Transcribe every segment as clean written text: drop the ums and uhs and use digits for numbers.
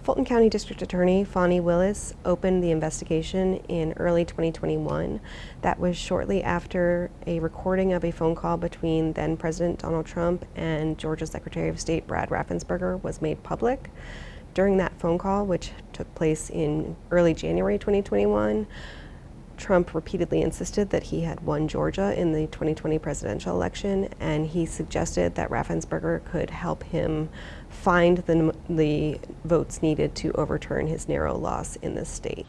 Fulton County District Attorney Fani Willis opened the investigation in early 2021. That was shortly after a recording of a phone call between then President Donald Trump and Georgia Secretary of State Brad Raffensperger was made public. During that phone call, which took place in early January 2021, Trump repeatedly insisted that he had won Georgia in the 2020 presidential election, and he suggested that Raffensperger could help him find the votes needed to overturn his narrow loss in this state.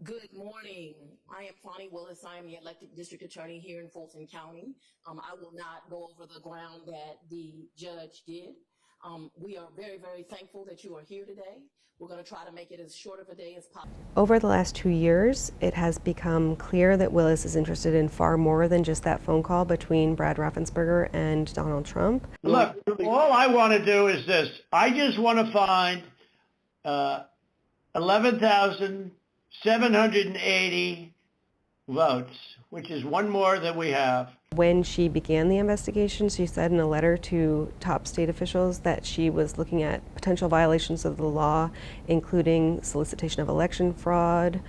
Good morning. I am Fani Willis. I am the elected district attorney here in Fulton County. I will not go over the ground that the judge did. We are very, very thankful that you are here today. We're going to try to make it as short of a day as possible. Over the last 2 years, it has become clear that Willis is interested in far more than just that phone call between Brad Raffensperger and Donald Trump. Look, all I want to do is this. I just want to find 11,780 votes, which is one more than we have. When she began the investigation, she said in a letter to top state officials that she was looking at potential violations of the law, including solicitation of election fraud,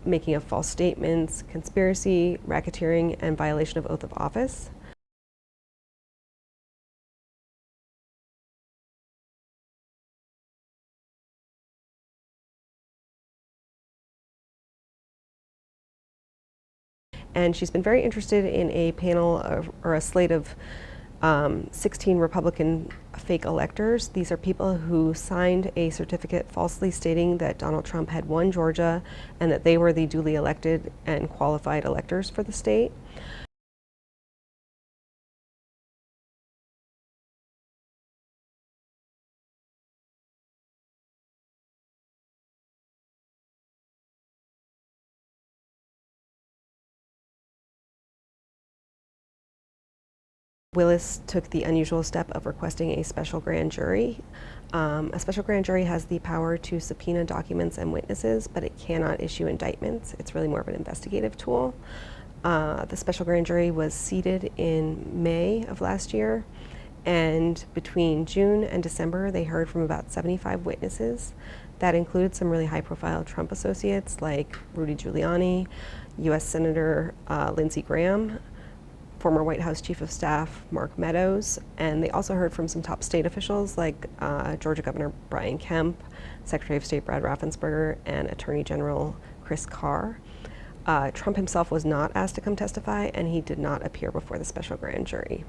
making of false statements, conspiracy, racketeering, and violation of oath of office. And she's been very interested in a panel or a slate of 16 Republican fake electors. These are people who signed a certificate falsely stating that Donald Trump had won Georgia and that they were the duly elected and qualified electors for the state. Willis took the unusual step of requesting a special grand jury. A special grand jury has the power to subpoena documents and witnesses, but it cannot issue indictments. It's really more of an investigative tool. The special grand jury was seated in May of last year, and between June and December, they heard from about 75 witnesses. That included some really high-profile Trump associates like Rudy Giuliani, U.S. Senator Lindsey Graham, former White House Chief of Staff Mark Meadows, and they also heard from some top state officials like Georgia Governor Brian Kemp, Secretary of State Brad Raffensperger, and Attorney General Chris Carr. Trump himself was not asked to come testify, and he did not appear before the special grand jury.